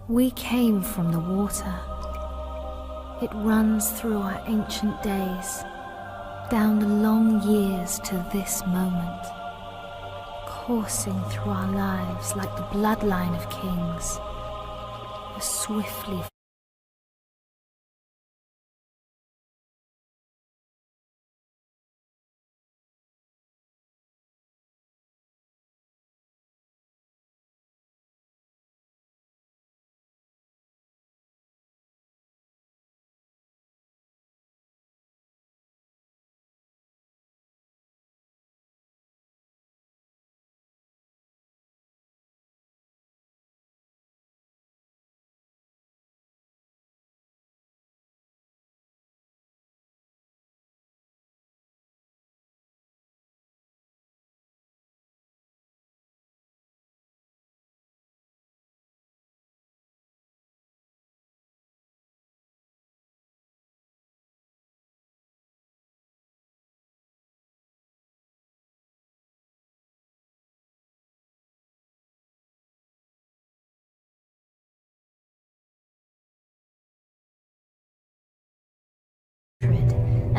We came from the water. It runs through our ancient days, down the long years to this moment, coursing through our lives like the bloodline of kings, a swiftly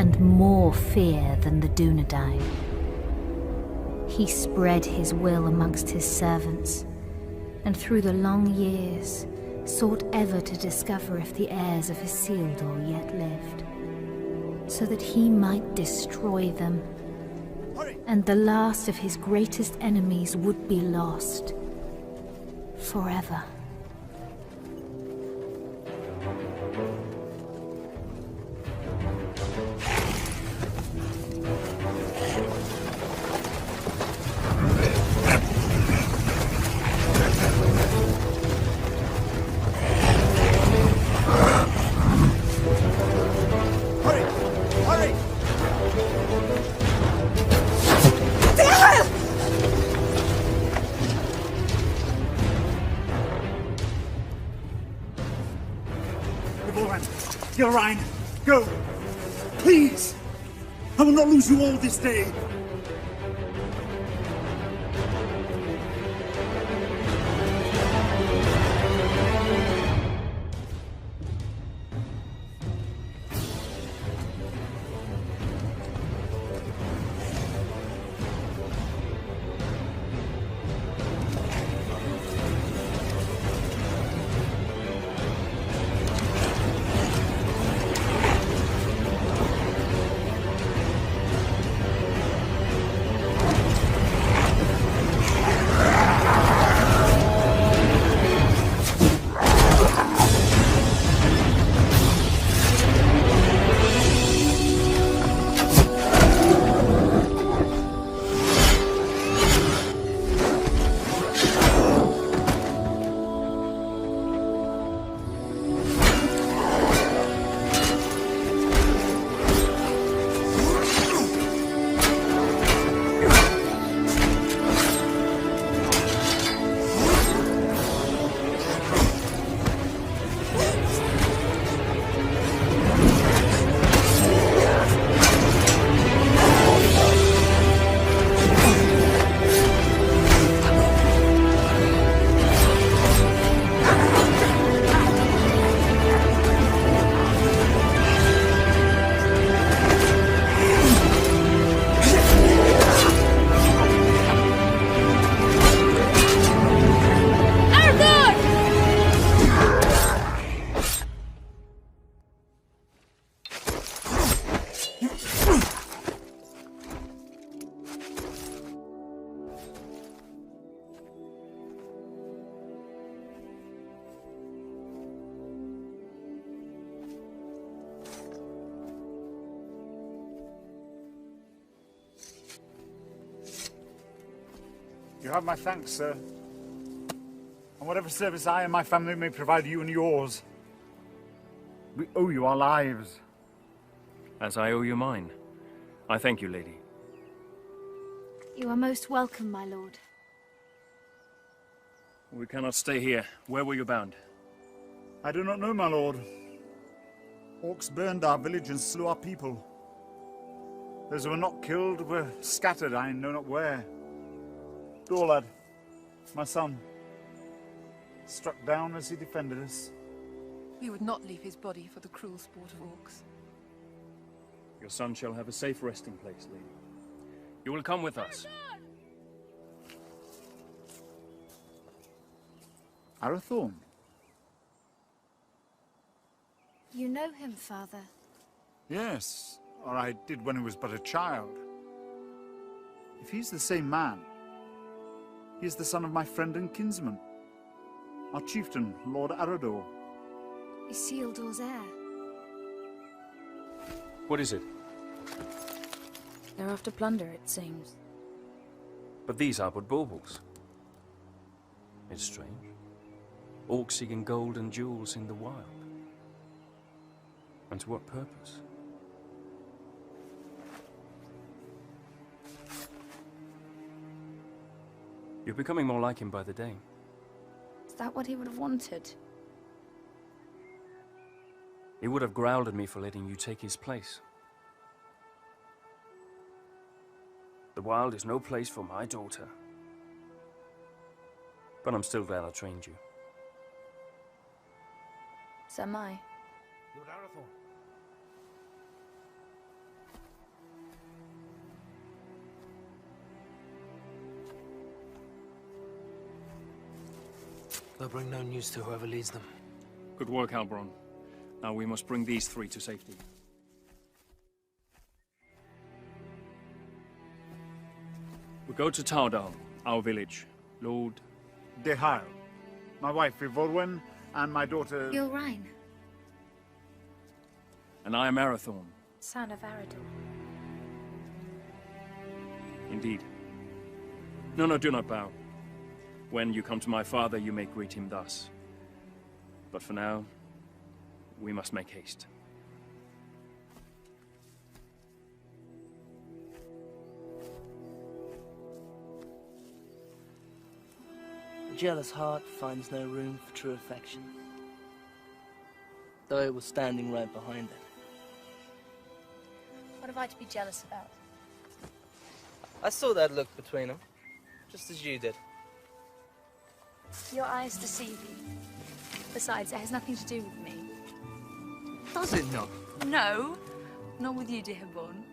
and more fear than the Dunedain. He spread his will amongst his servants, and through the long years sought ever to discover if the heirs of Isildur yet lived, so that he might destroy them, and the last of his greatest enemies would be lost forever. Ryan, go! Please! I will not lose you all this day! You have my thanks, sir. And whatever service I and my family may provide you and yours, we owe you our lives. As I owe you mine. I thank you, lady. You are most welcome, my lord. We cannot stay here. Where were you bound? I do not know, my lord. Orcs burned our village and slew our people. Those who were not killed were scattered, I know not where. Dorlad, my son. struck down as he defended us. We would not leave his body for the cruel sport of orcs. Your son shall have a safe resting place, lady. You will come with us. Arathorn? You know him, Father? Yes, or I did when he was but a child. If he's the same man, he is the son of my friend and kinsman, our chieftain, Lord Arador. Isildur's heir. What is it? They're after plunder, it seems. But these are but baubles. It's strange. Orcs seeking gold and jewels in the wild. And to what purpose? You're becoming more like him by the day. Is that what he would have wanted? He would have growled at me for letting you take his place. The wild is no place for my daughter. But I'm still glad I trained you. So am I. Lord Arathorn. They'll bring no news to whoever leads them. Good work, Halbron. Now we must bring these three to safety. We go to Tardal, our village. Lord... Dehile, my wife Ivorwen, and my daughter... Gilrain, And I am Arathorn. son of Arador. Indeed. No, do not bow. When you come to my father, you may greet him thus. But for now, we must make haste. A jealous heart finds no room for true affection, though it was standing right behind it. What have I to be jealous about? I saw that look between them, just as you did. Your eyes deceive you. Besides, it has nothing to do with me. Does it not? No, not with you, dear Born.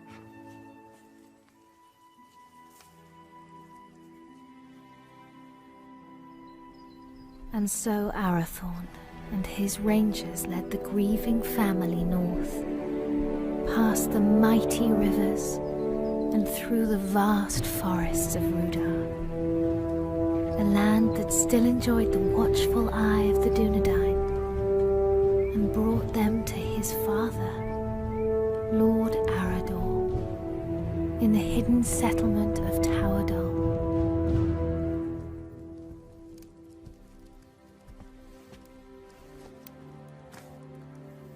And so Arathorn and his rangers led the grieving family north, past the mighty rivers and through the vast forests of Rudar, a land that still enjoyed the watchful eye of the Dunedain, and brought them to his father, Lord Arador, in the hidden settlement of Towerdal.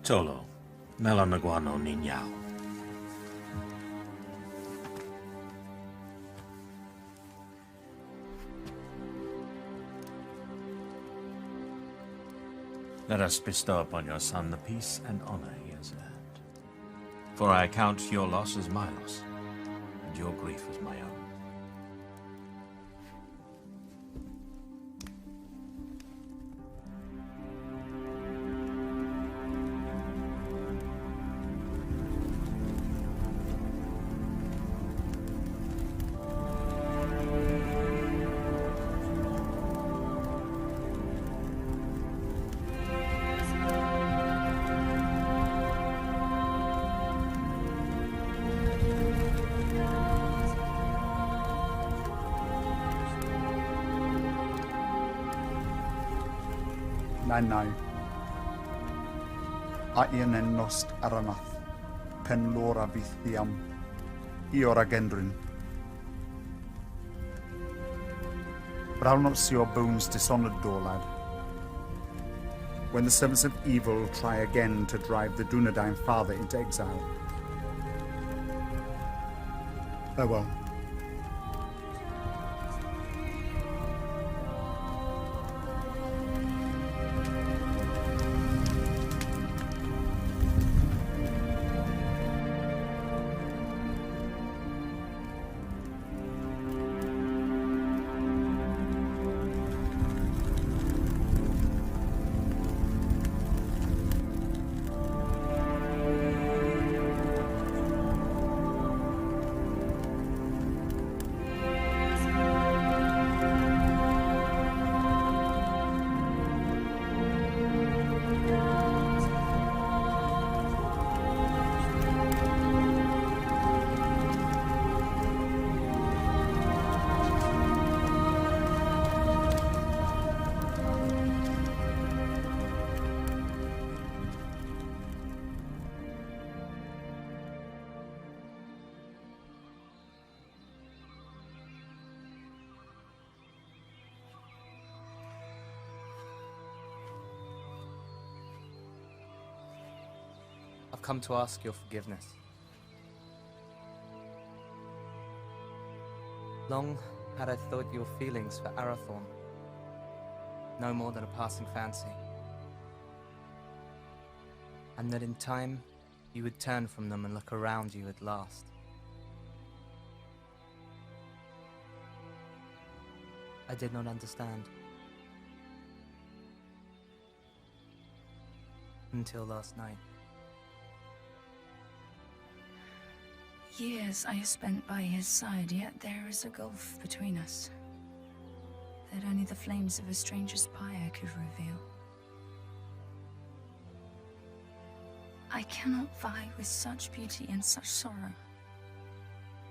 Tolo, Melanaguano Ninyao. Let us bestow upon your son the peace and honor he has earned. For I count your loss as my loss, and your grief as my own. Nai. Aien en nost aranath, pen lora vithiam, iora gendrin. But I'll not see your bones dishonored, Dorlad. When the servants of evil try again to drive the Dunedain father into exile. Farewell. come to ask your forgiveness. Long had I thought your feelings for Arathorn no more than a passing fancy, and that in time you would turn from them and look around you at last. I did not understand. Until last night. Years I have spent by his side, yet there is a gulf between us that only the flames of a stranger's pyre could reveal. I cannot vie with such beauty and such sorrow.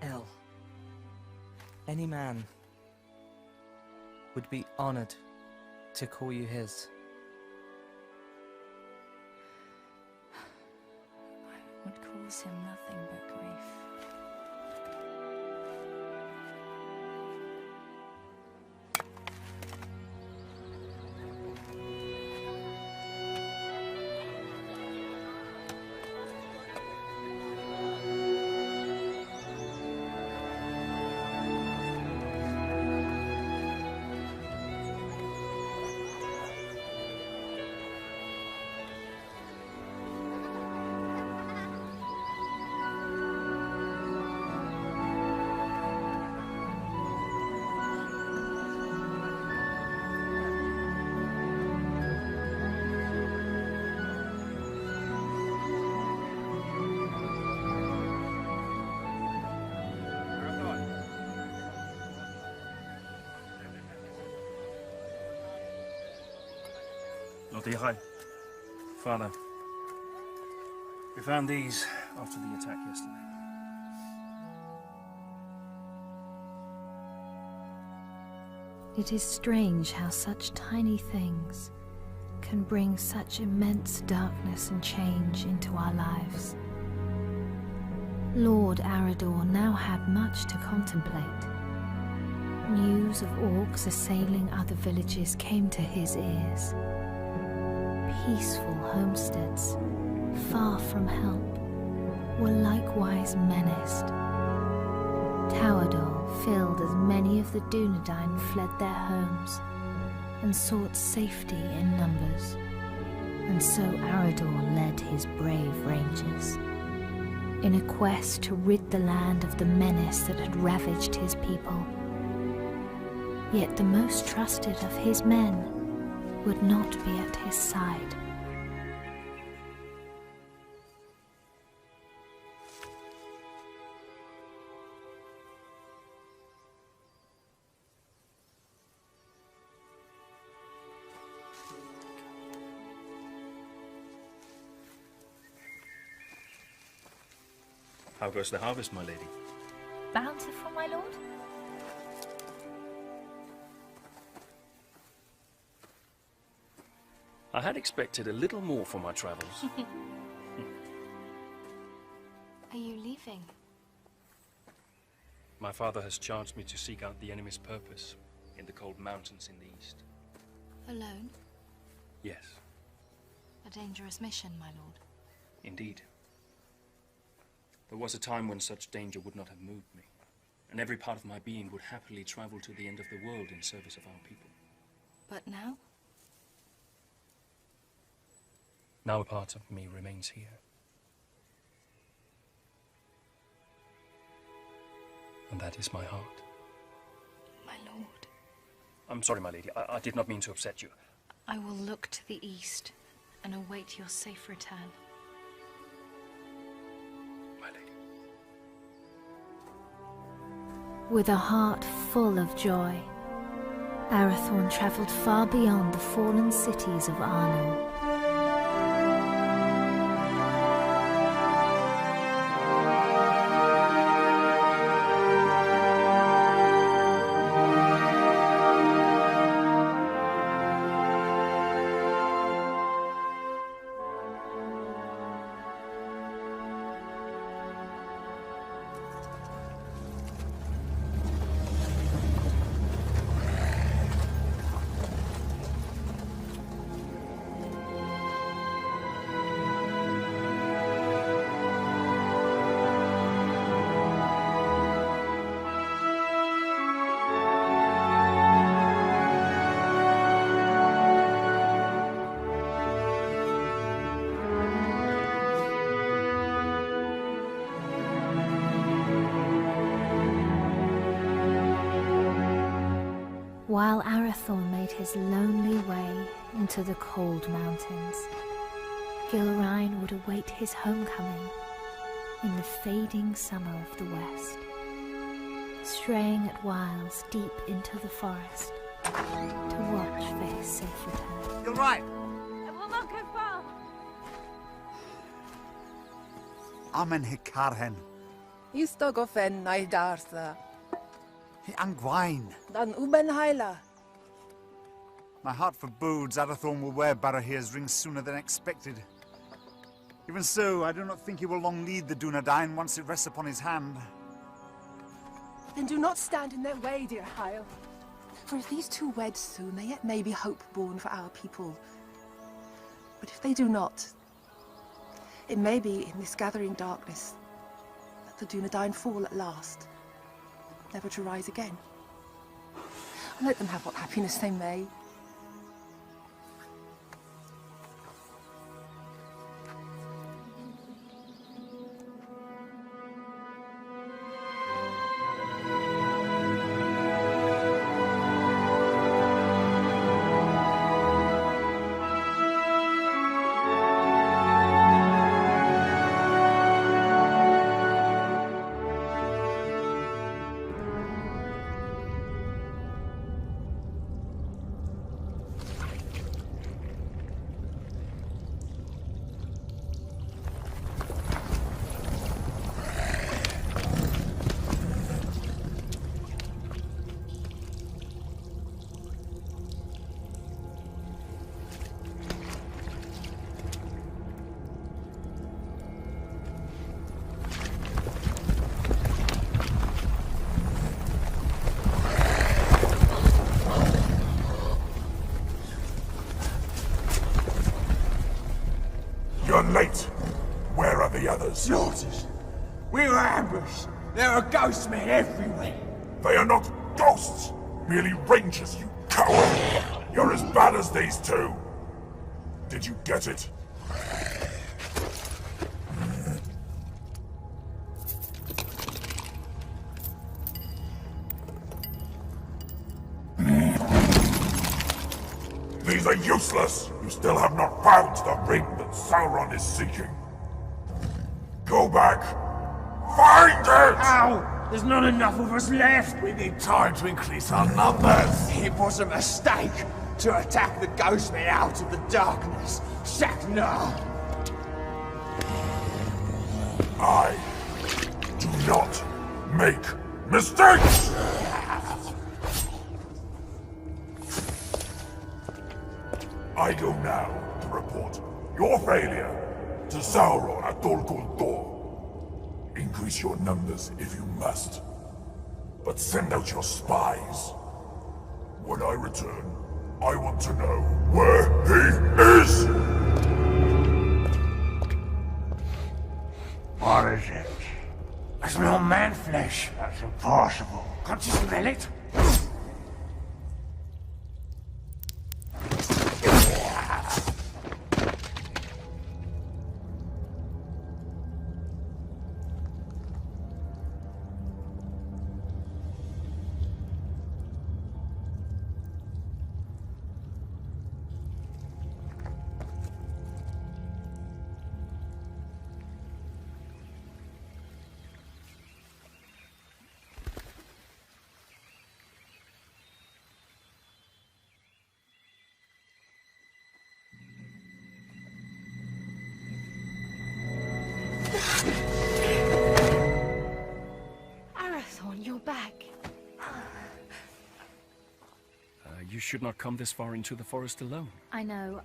El, any man would be honored to call you his. I would cause him nothing but grief. Lord Ihai, Father, we found these after the attack yesterday. It is strange how such tiny things can bring such immense darkness and change into our lives. Lord Arador now had much to contemplate. News of orcs assailing other villages came to his ears. Peaceful homesteads, far from help, were likewise menaced. Towerdal filled as many of the Dunedain fled their homes and sought safety in numbers, and so Arador led his brave rangers in a quest to rid the land of the menace that had ravaged his people. Yet the most trusted of his men would not be at his side. How goes the harvest, my lady? Bountiful, my lord? I had expected a little more for my travels. Are you leaving? My father has charged me to seek out the enemy's purpose in the cold mountains in the east. Alone? Yes, A dangerous mission, my lord. indeed. There was a time when such danger would not have moved me, and every part of my being would happily travel to the end of the world in service of our people. But now? Now a part of me remains here. And that is my heart. My lord. I'm sorry, my lady. I did not mean to upset you. I will look to the east and await your safe return. My lady. With a heart full of joy, Arathorn travelled far beyond the fallen cities of Arnor. While Arathorn made his lonely way into the cold mountains, Gilrain would await his homecoming in the fading summer of the west, straying at whiles deep into the forest to watch for his safe return. You're right. I will not go far. Amen hikarhen. Istogofen naidarsa. Hi angwain. Dan uben haila. My heart forebodes Arathorn will wear Barahir's ring sooner than expected. Even so, I do not think he will long lead the Dunedain once it rests upon his hand. Then do not stand in their way, dear Hyle. For if these two wed soon, there yet may be hope born for our people. But if they do not, it may be in this gathering darkness that the Dunedain fall at last, never to rise again. Let them have what happiness they may. You're late. Where are the others? Slaughters. We were ambushed. There are ghost men everywhere. They are not ghosts. Merely rangers, you coward. You're as bad as these two. Did you get it? These are useless! You still have not found the ring that Sauron is seeking. Go back! Find it! Ow! There's not enough of us left! We need time to increase our numbers! It was a mistake to attack the ghost men out of the darkness. Shaknar! I do not make mistakes! I go now to report your failure to Sauron at Dol Guldur. Increase your numbers if you must, but send out your spies. When I return, I want to know where he is! What is it? I smell man flesh. That's impossible. Can't you smell it? Arathorn, you're back. You should not come this far into the forest alone. I know.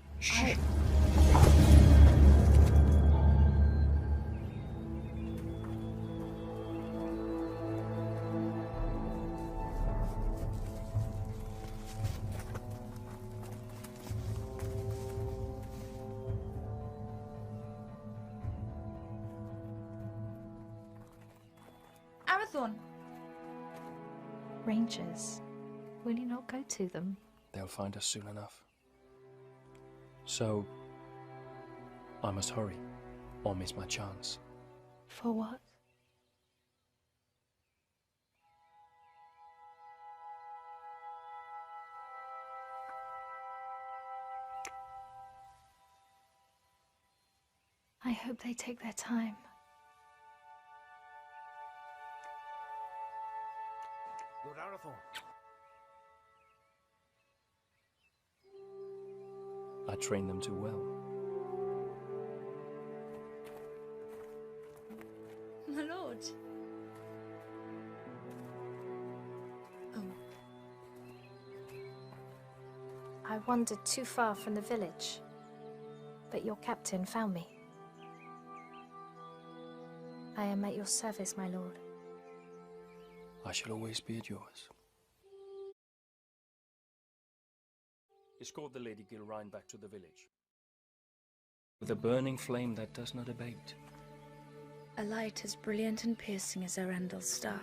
Arathorn! Rangers. Will you not go to them? They'll find us soon enough. So, I must hurry, or miss my chance. For what? I hope they take their time. Lord Arathorn. I trained them too well. My lord. Oh. I wandered too far from the village, but your captain found me. I am at your service, my lord. I shall always be at yours. Escort the Lady Gilrine back to the village. With a burning flame that does not abate. A light as brilliant and piercing as Erendel's star.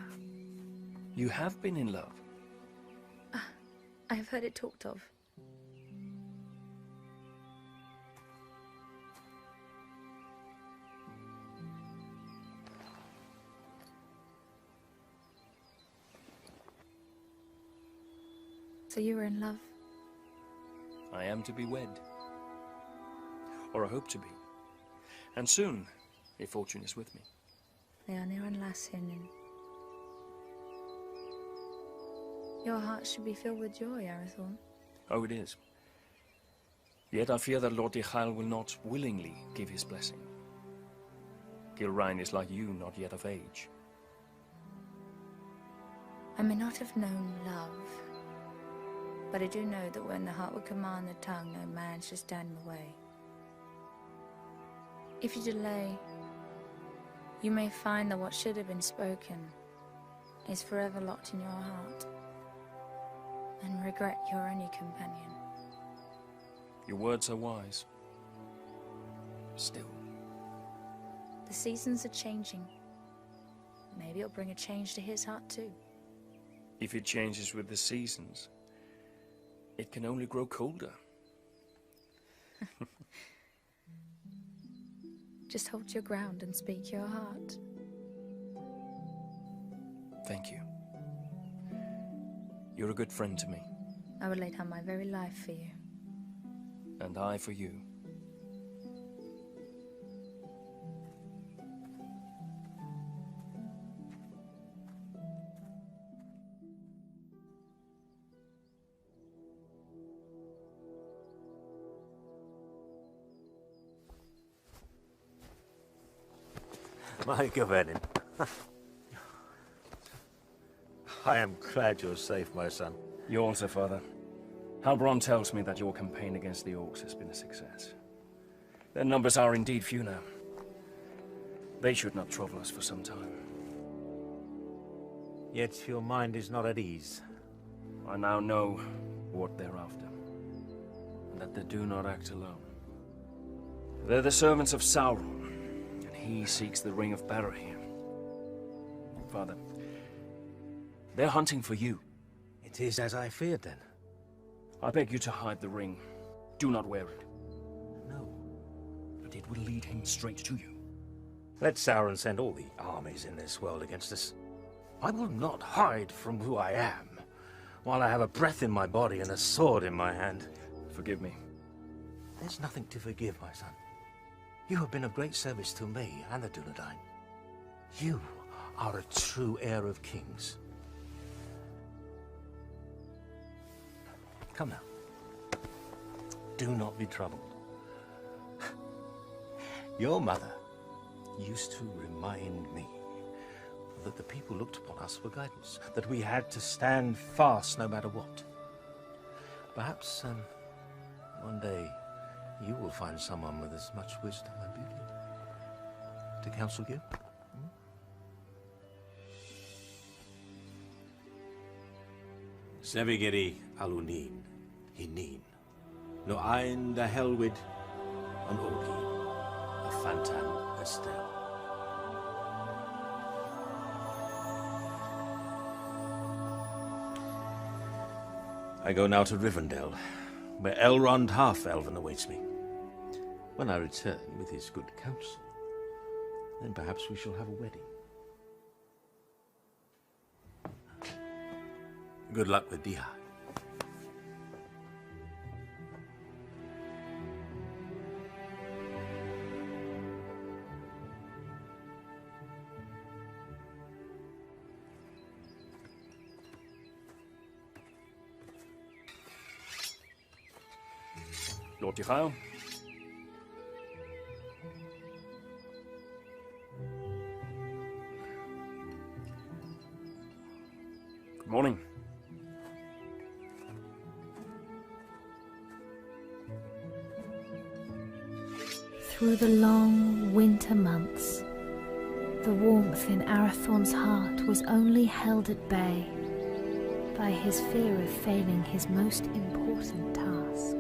You have been in love. I have heard it talked of. So you were in love? I am to be wed. Or I hope to be. And soon, if fortune is with me. Leonir and Lassinen. Your heart should be filled with joy, Arathorn. Oh, it is. Yet I fear that Lord Dichael will not willingly give his blessing. Gilrine is like you, not yet of age. I may not have known love, but I do know that when the heart would command the tongue, no man should stand in the way. If you delay, you may find that what should have been spoken is forever locked in your heart, and regret your only companion. Your words are wise. Still. The seasons are changing. Maybe it'll bring a change to his heart too. If it changes with the seasons, it can only grow colder. Just hold your ground and speak your heart. Thank you. You're a good friend to me. I would lay down my very life for you. And I for you. My Gavenin. I am glad you're safe, my son. You also, Father. Halbrand tells me that your campaign against the orcs has been a success. Their numbers are indeed few now. They should not trouble us for some time. Yet your mind is not at ease. I now know what they're after, and that they do not act alone. They're the servants of Sauron, and he seeks the Ring of Barahir. Father, they're hunting for you. It is as I feared, then. I beg you to hide the ring. Do not wear it. No. But it will lead him straight to you. Let Sauron send all the armies in this world against us. I will not hide from who I am, while I have a breath in my body and a sword in my hand. Forgive me. There's nothing to forgive, my son. You have been of great service to me and the Dunedain. You are a true heir of kings. Come now. Do not be troubled. Your mother used to remind me that the people looked upon us for guidance, that we had to stand fast no matter what. Perhaps one day you will find someone with as much wisdom and beauty to counsel you. Sevigeri alunin, hinin, no ein da helwid, an olgi, a fantan estel. I go now to Rivendell, where Elrond Half-Elven awaits me. When I return with his good counsel, then perhaps we shall have a wedding. Good luck with Diha. Lord Yhael. Good morning. Through the long winter months, the warmth in Arathorn's heart was only held at bay by his fear of failing his most important task.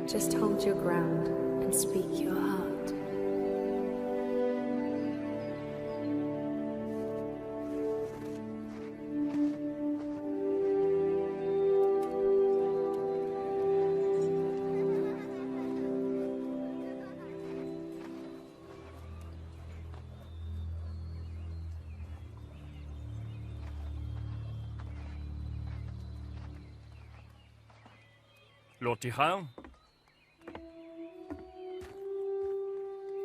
Just hold your ground and speak your heart. Lord Yhael.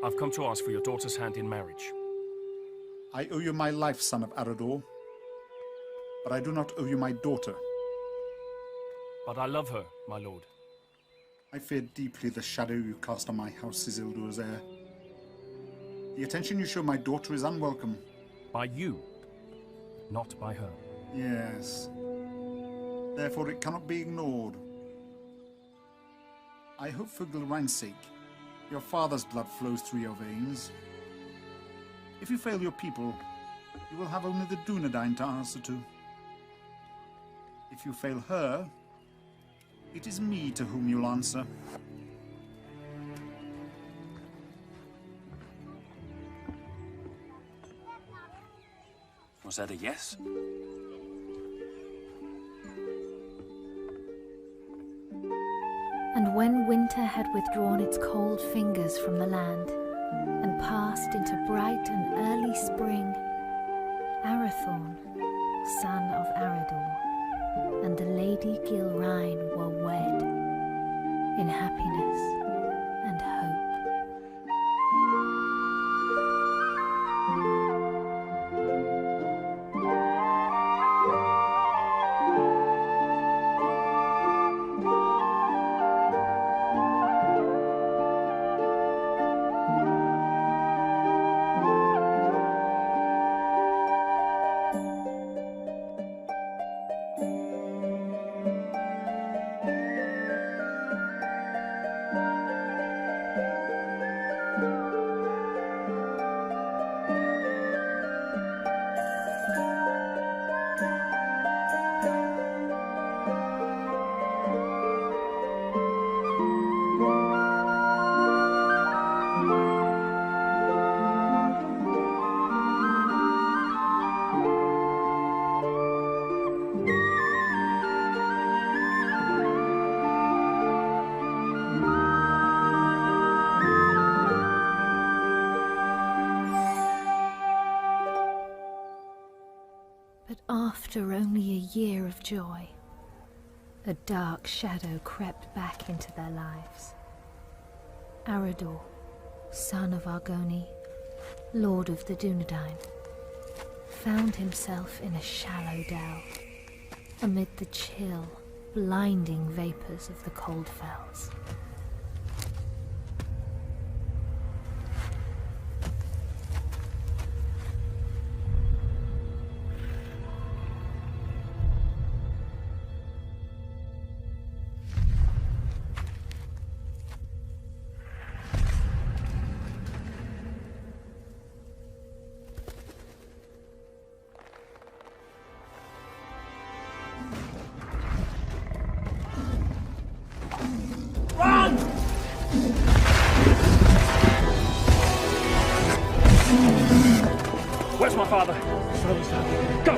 I've come to ask for your daughter's hand in marriage. I owe you my life, son of Arador. But I do not owe you my daughter. But I love her, my lord. I fear deeply the shadow you cast on my house, Isildur's heir. The attention you show my daughter is unwelcome. By you, not by her. Yes. Therefore it cannot be ignored. I hope for Gilrain's sake, your father's blood flows through your veins. If you fail your people, you will have only the Dunedain to answer to. If you fail her, it is me to whom you'll answer. Was that a yes? And when winter had withdrawn its cold fingers from the land and passed into bright and early spring, Arathorn, son of Arador, and the Lady Gilrain were wed in happiness and hope. But after only a year of joy, a dark shadow crept back into their lives. Arador, son of Argoni, lord of the Dunedain, found himself in a shallow dell, amid the chill, blinding vapors of the cold fells. Where's my father? Go!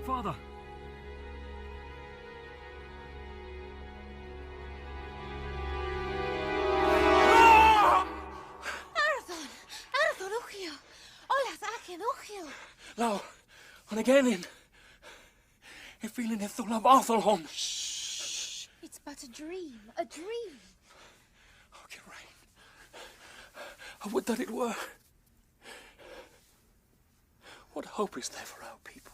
Father! Arathon, Uchio! Olas Akin, Uchio! Now, and again in feeling the thought of Arthurhon. It's but a dream, a dream. Oh, Geraint. I would that it were. What hope is there for our people?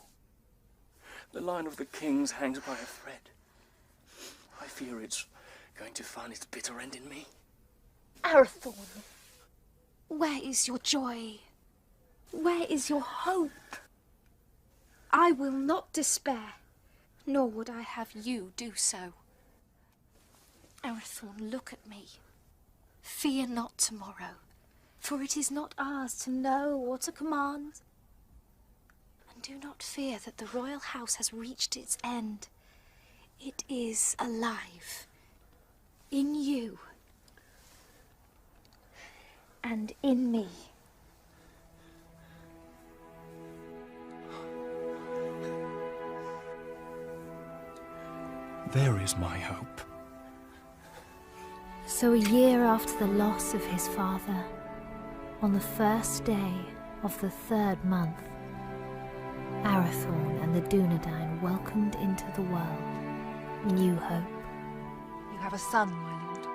The line of the kings hangs by a thread. I fear it's going to find its bitter end in me. Arathorn, where is your joy? Where is your hope? I will not despair, nor would I have you do so. Arathorn, look at me. Fear not tomorrow, for it is not ours to know or to command. And do not fear that the royal house has reached its end. It is alive. In you. And in me. There is my hope. So a year after the loss of his father, on the first day of the 3rd month, Arathorn and the Dunedain welcomed into the world new hope. You have a son, my lord.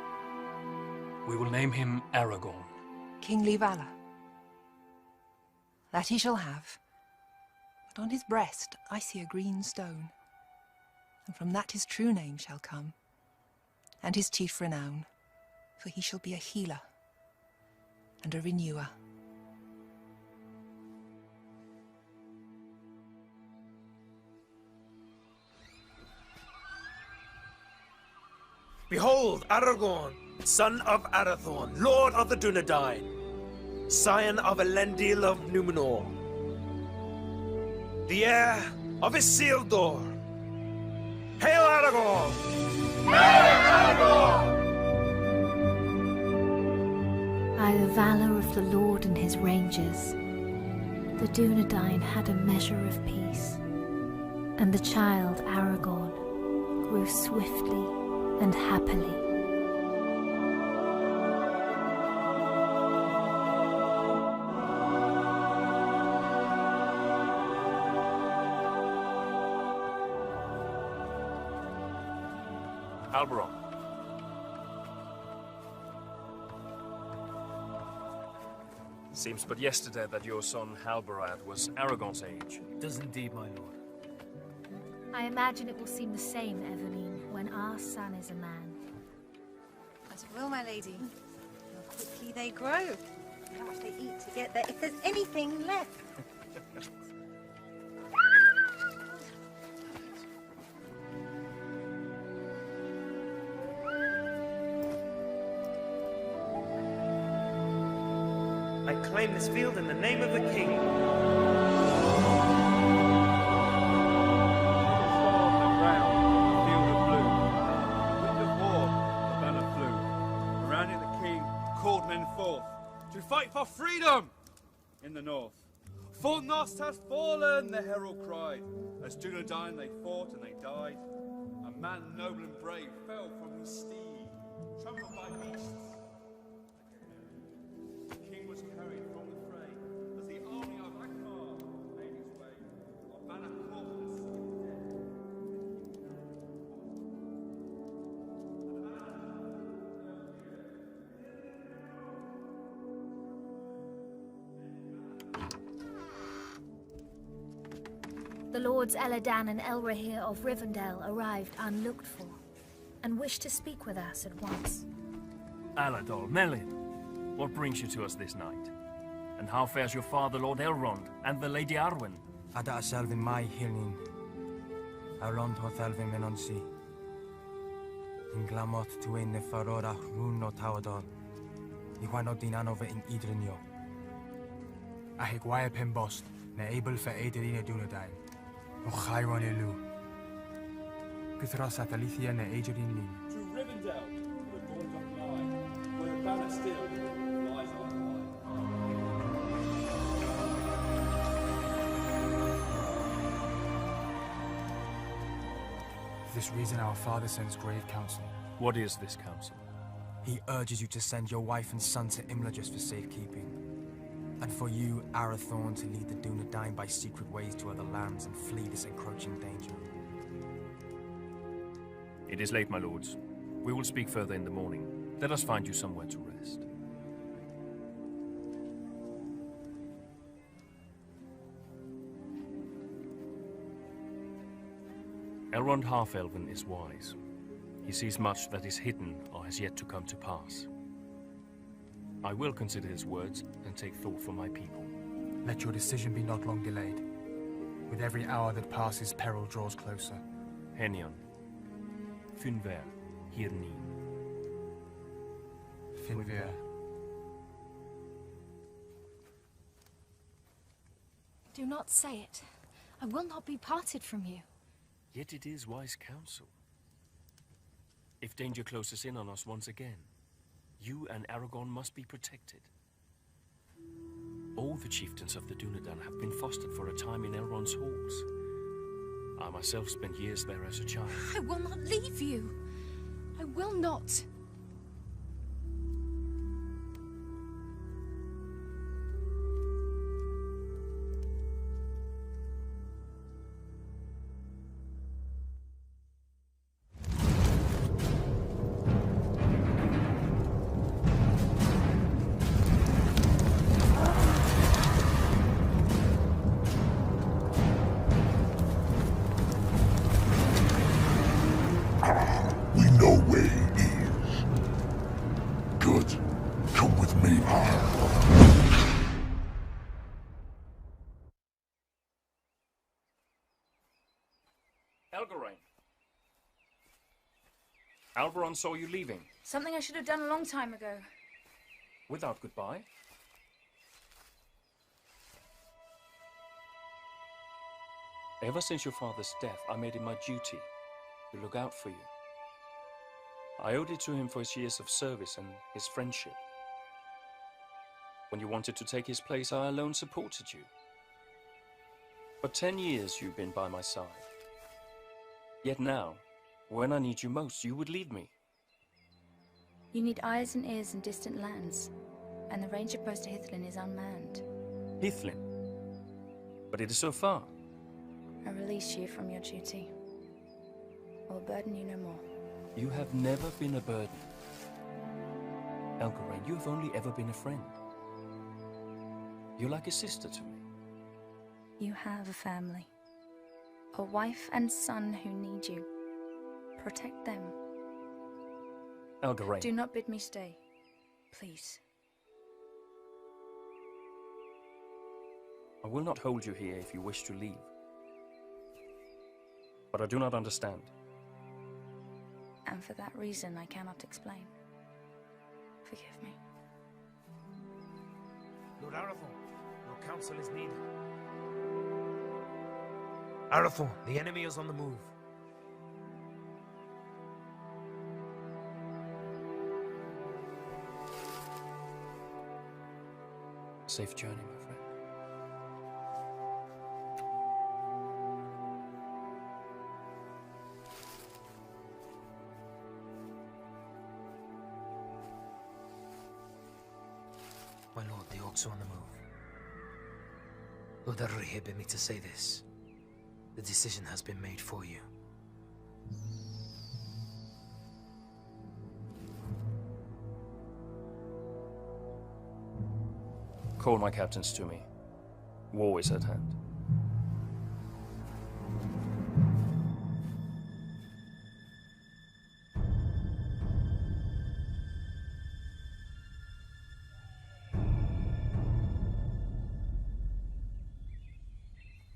We will name him Aragorn. Kingly valor. That he shall have. But on his breast I see a green stone. And from that his true name shall come, and his chief renown, for he shall be a healer and a renewer. Behold, Aragorn, son of Arathorn, lord of the Dunedain, scion of Elendil of Numenor, the heir of Isildur. Hail Aragorn! Hail Aragorn! By the valor of the Lord and his rangers, the Dunedain had a measure of peace, and the child Aragorn grew swiftly and happily. Alberon. Seems but yesterday that your son Halbarad was Aragorn's age. It does indeed, my lord. I imagine it will seem the same, Eveline, when our son is a man. As it will, my lady. How quickly they grow. How much they eat to get there, if there's anything left. I claim this field in the name of the king. To fight for freedom in the north. For Nost has fallen, the herald cried. As Dunedain they fought and they died. A man noble and brave fell from his steed, trampled by beasts. The king was carried from the fray as the army of Akbar made its way. Our banner corpulous in death. The lords Eladan and Elrahir of Rivendell arrived unlooked for, and wished to speak with us at once. Alador, Merlin, what brings you to us this night? And how fares your father, Lord Elrond, and the Lady Arwen? Ada Selvin mai hilnin. Elrond ho Thelvin men on sea. In glamot tuin ne farora rún no tawador. Iwan o dinan over in Idrinio. Ahig waia pen bost, ne able for Aederina Dunedain. O Chairon elu. Pithra Satalicia ne Aederin lin. To Rivendell, the dawn doth lie, where the banner still flies on high. this reason our father sends grave counsel. What is this counsel? He urges you to send your wife and son to Imla just for safekeeping. And for you, Arathorn, to lead the Dunedain by secret ways to other lands and flee this encroaching danger. It is late, my lords. We will speak further in the morning. Let us find you somewhere to rest. Elrond Half-Elven is wise. He sees much that is hidden or has yet to come to pass. I will consider his words and take thought for my people. Let your decision be not long delayed. With every hour that passes, peril draws closer. Henion. Finver. Hirni. Finver. Do not say it. I will not be parted from you. Yet it is wise counsel. If danger closes in on us once again, you and Aragorn must be protected. All the chieftains of the Dunedain have been fostered for a time in Elrond's halls. I myself spent years there as a child. I will not leave you. I will not. We know where he is. Good. Come with me. Elgarain. Alberon saw you leaving. Something I should have done a long time ago. Without goodbye? Ever since your father's death, I made it my duty to look out for you. I owed it to him for his years of service and his friendship. When you wanted to take his place, I alone supported you. For 10 years you've been by my side. Yet now, when I need you most, you would leave me. You need eyes and ears in distant lands, and the ranger post to Hithlin is unmanned. Hithlin? But it is so far. I release you from your duty. I will burden you no more. You have never been a burden. Elgarain, you have only ever been a friend. You're like a sister to me. You have a family. A wife and son who need you. Protect them. Elgarain. Do not bid me stay. Please. I will not hold you here if you wish to leave. But I do not understand. And for that reason, I cannot explain. Forgive me. Lord Arathorn, your counsel is needed. Arathorn, the enemy is on the move. Safe journey, my friend. My lord, the orcs are on the move. Lord Arrhi bid me to say this. The decision has been made for you. Call my captains to me. War is at hand.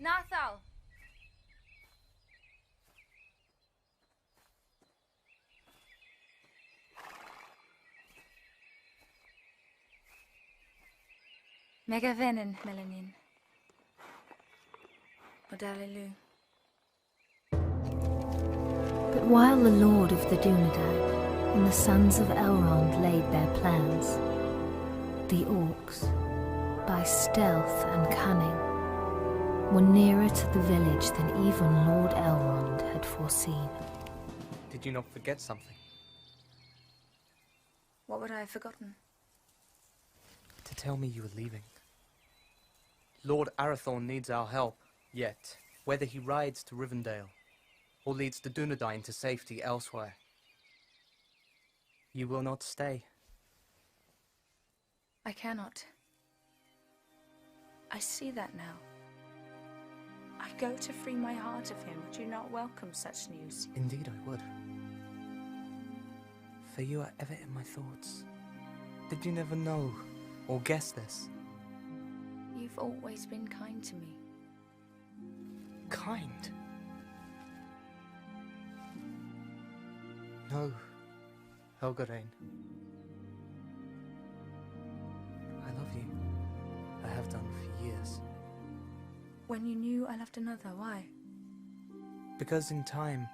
Nathal! Megavenin, Merlin. Odalilu. But while the Lord of the Dunedain and the sons of Elrond laid their plans, the orcs, by stealth and cunning, were nearer to the village than even Lord Elrond had foreseen. Did you not forget something? What would I have forgotten? To tell me you were leaving. Lord Arathorn needs our help, yet whether he rides to Rivendell or leads the Dunedain to safety elsewhere, you will not stay. I cannot. I see that now. I go to free my heart of him. Would you not welcome such news? Indeed I would. For you are ever in my thoughts. Did you never know or guess this? You've always been kind to me. Kind? No, Helgarain. I love you. I have done for years. When you knew I loved another, why? Because in time,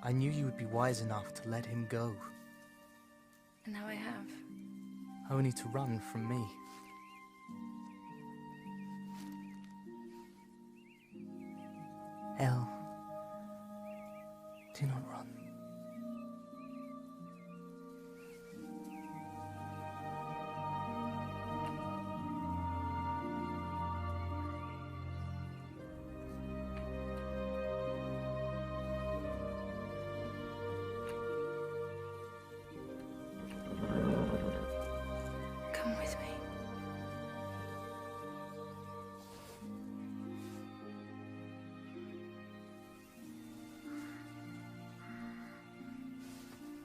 I knew you would be wise enough to let him go. And now I have. Only to run from me. El, do not run. Come with me.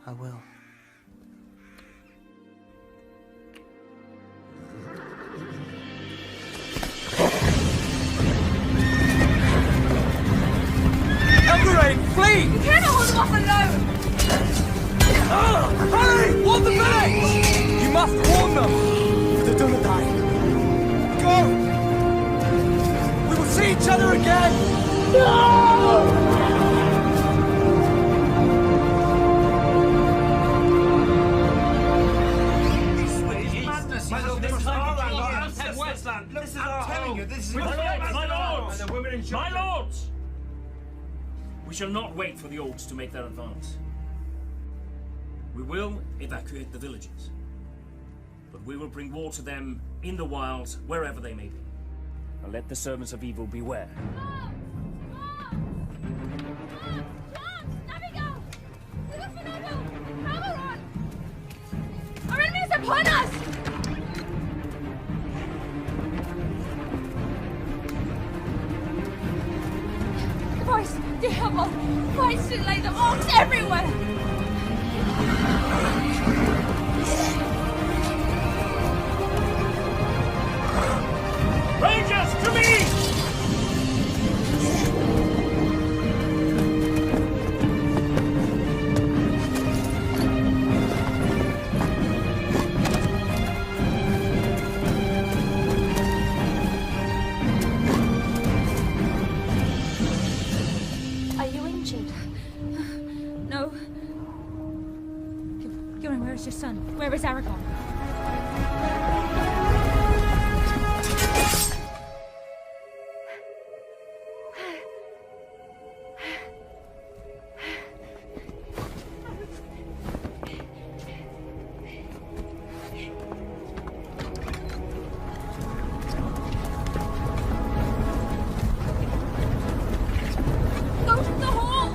I will. Helgarain, flee! You cannot hold them off alone! Hurry! Warn the village! You must warn them! For the Dunedain. Go! We will see each other again! No! My lords! We shall not wait for the orcs to make their advance. We will evacuate the villages. But we will bring war to them in the wilds, wherever they may be. And let the servants of evil beware. Our enemy is upon us! The voice, the Hubble, voice to lay the orcs everywhere! Rangers, to me! Are you injured? No. Gillen, where is your son? Where is Aragorn? Go to the hall!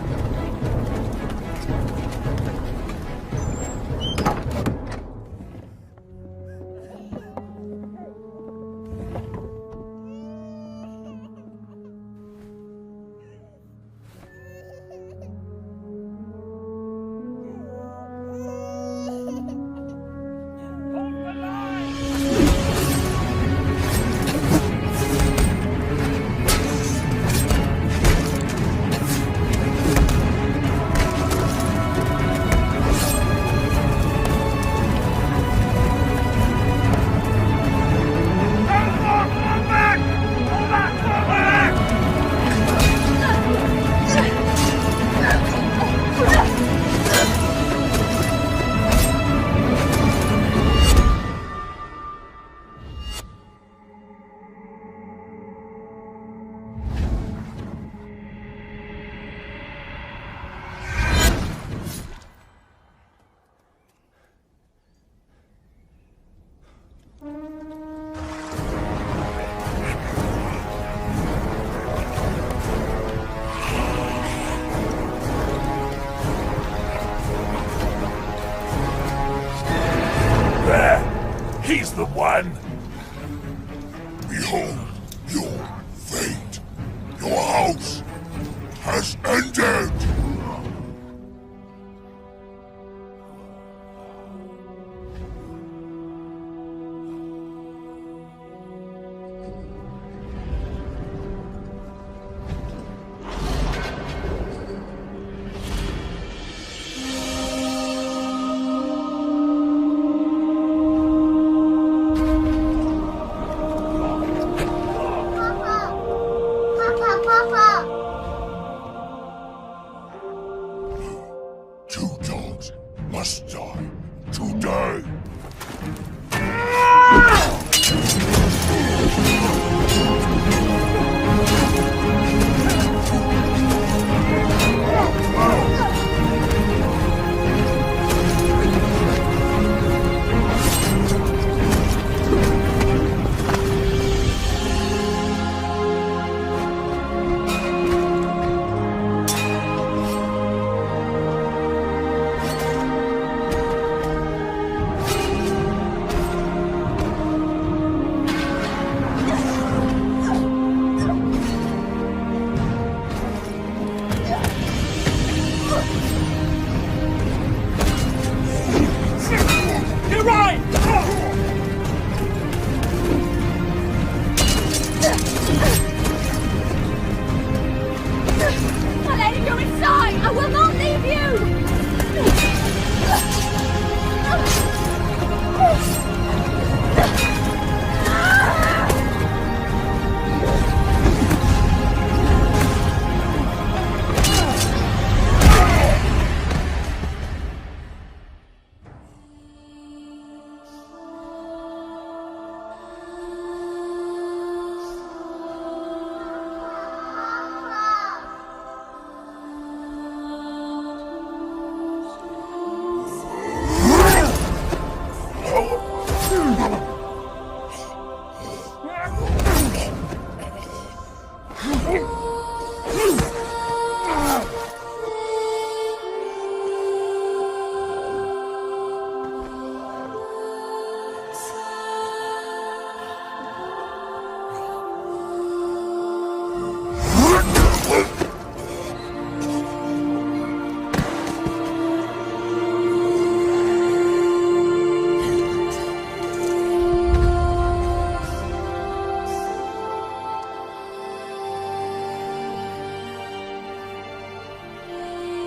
man! Behold your fate! Your house has ended! Two dogs must die today! You're right! My lady, you're inside! I will not leave you!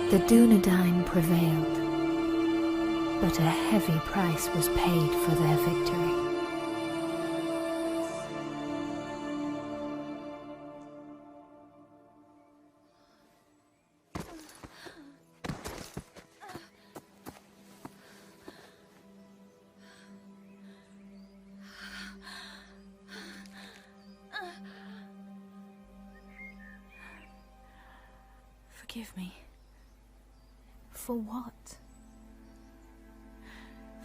The Dunedain prevailed, but a heavy price was paid for their victory. Forgive me. For what?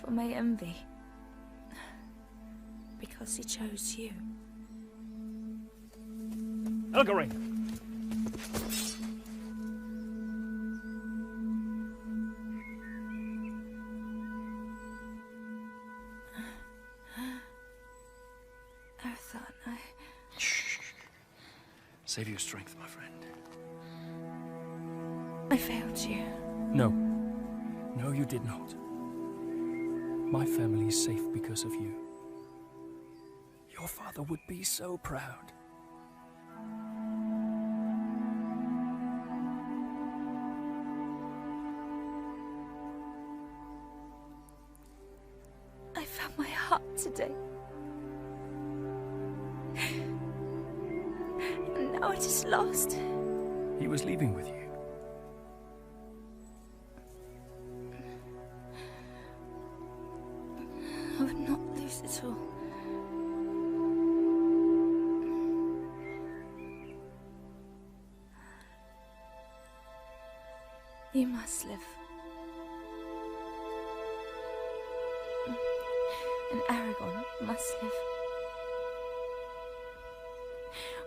For my envy. Because he chose you. Elgarin! Arthur, Shh. Save your strength, my friend. I failed you. No. No, you did not. My family is safe because of you. Your father would be so proud. I found my heart today. And now it is lost. He was leaving with you. I would not lose it all. You must live. And Aragon must live.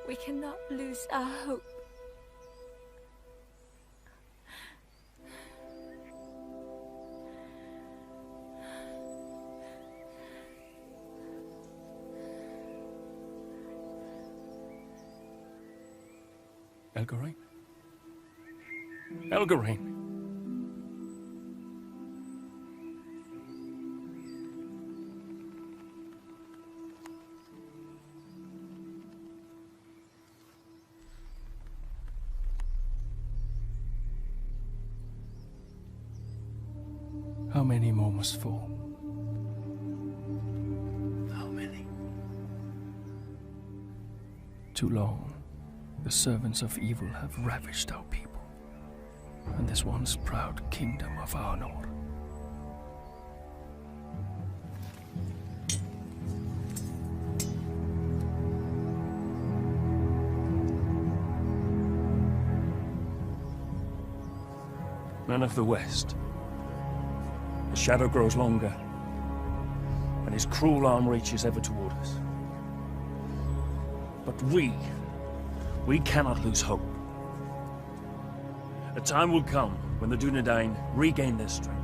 We cannot lose our hope. Elgarine? Elgarine! How many more must fall? How many? Too long, the servants of evil have ravished our people, and this once proud kingdom of Arnor. Men of the West, the shadow grows longer, and his cruel arm reaches ever toward us. But we cannot lose hope. A time will come when the Dunedain regain their strength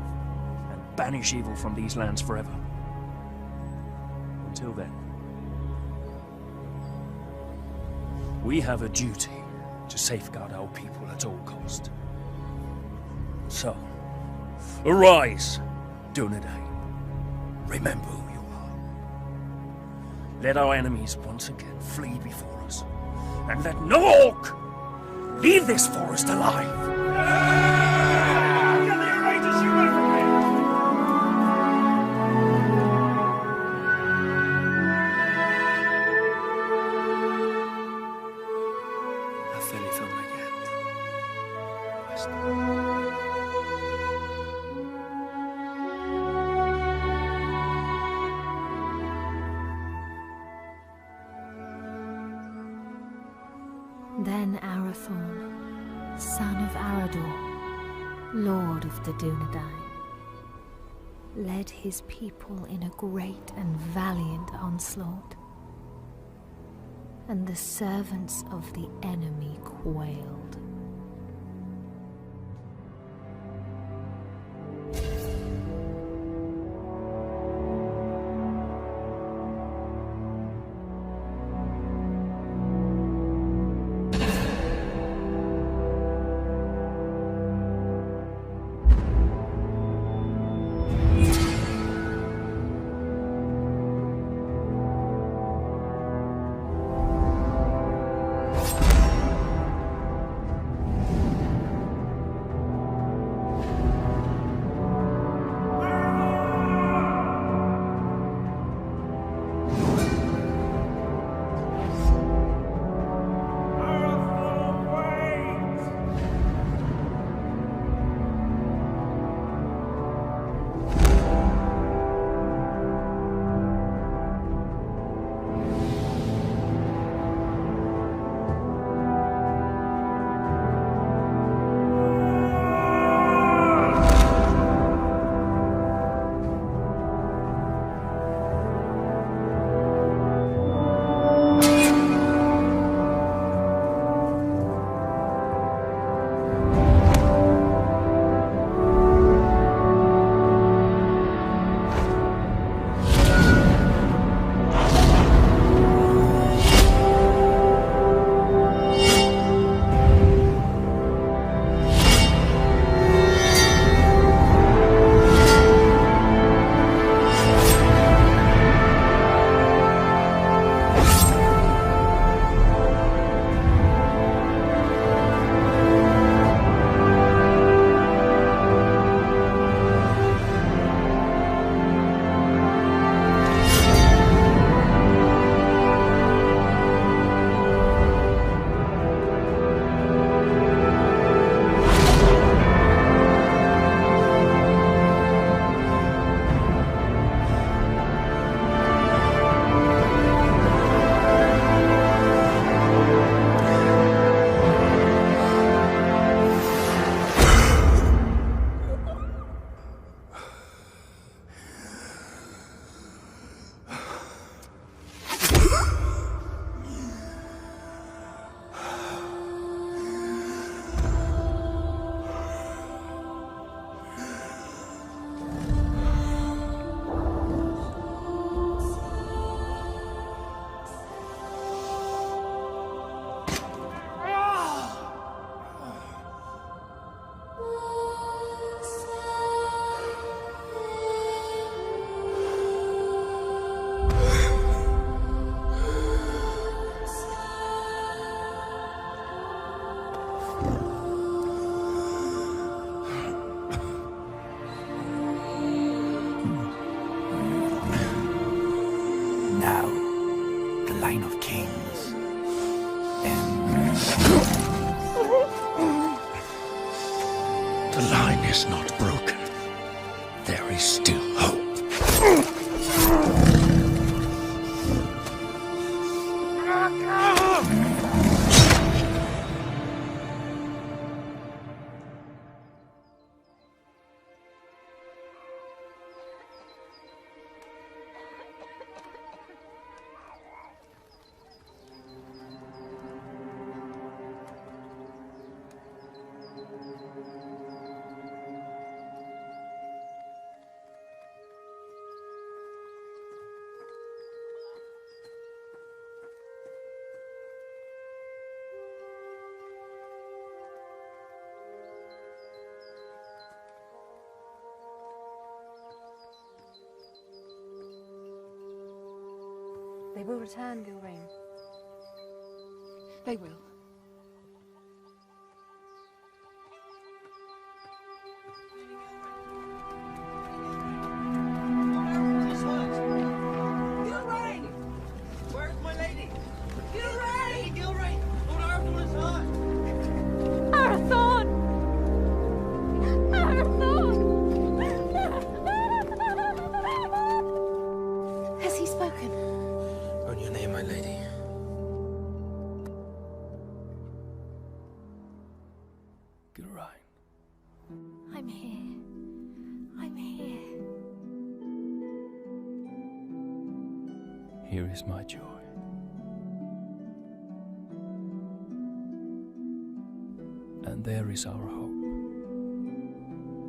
and banish evil from these lands forever. Until then, we have a duty to safeguard our people at all cost. So, arise, Dunedain. Remember who you are. Let our enemies once again flee before us, and let no orc leave this forest alive. Then Arathorn, son of Arador, lord of the Dunedain, led his people in a great and valiant onslaught, and the servants of the enemy quailed. They will return, Gilrain. They will. Gilrain! Where's my lady? Gilrain! Lady Gilrain! Lord Arathorn is hurt! Arathorn! Arathorn! Has he spoken? On your name, my lady. Gilrain. I'm here. I'm here. Here is my joy. And there is our hope.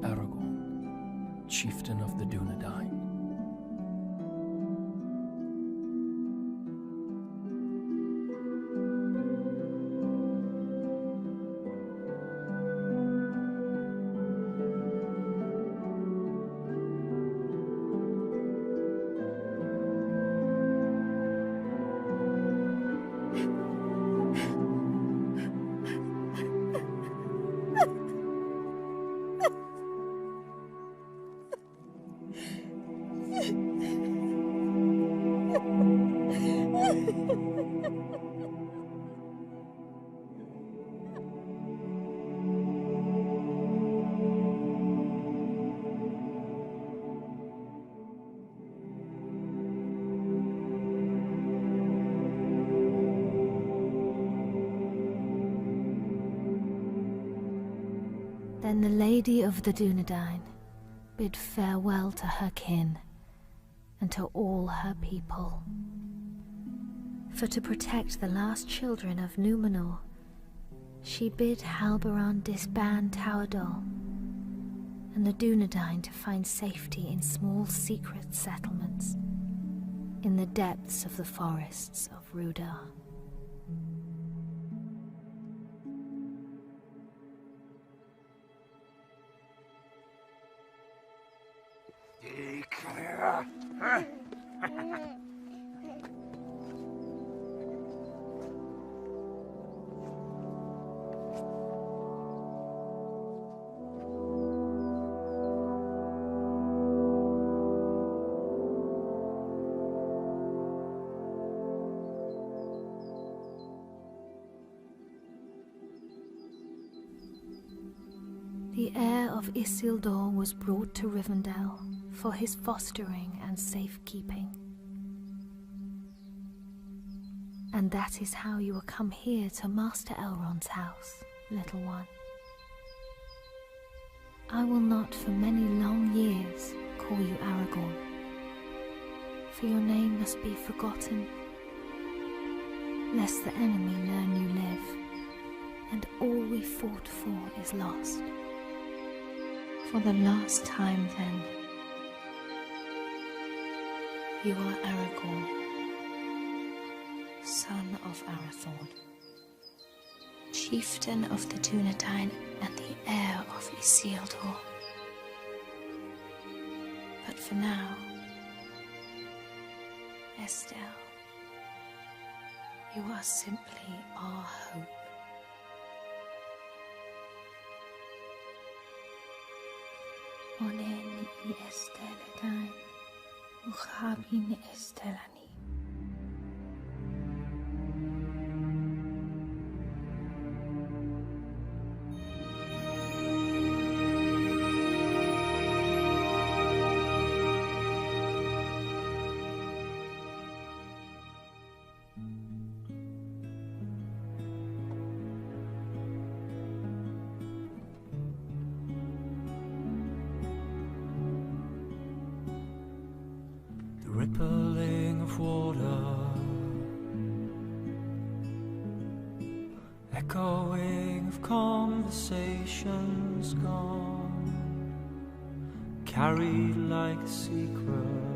Aragorn, chieftain of the Dunedain. Then the Lady of the Dunedain bid farewell to her kin and to all her people. For to protect the last children of Numenor, she bid Halberon disband Tauerdal and the Dunedain to find safety in small secret settlements in the depths of the forests of Rudar. The heir of Isildur was brought to Rivendell for his fostering and safekeeping. And that is how you will come here to Master Elrond's house, little one. I will not for many long years call you Aragorn, for your name must be forgotten, lest the enemy learn you live, and all we fought for is lost. For the last time, then, you are Aragorn, son of Arathorn, chieftain of the Dunedain and the heir of Isildur. But for now, Estelle, you are simply our hope. Onen I Estelle Uchabin Estellani. Rippling of water, echoing of conversations gone, carried like a secret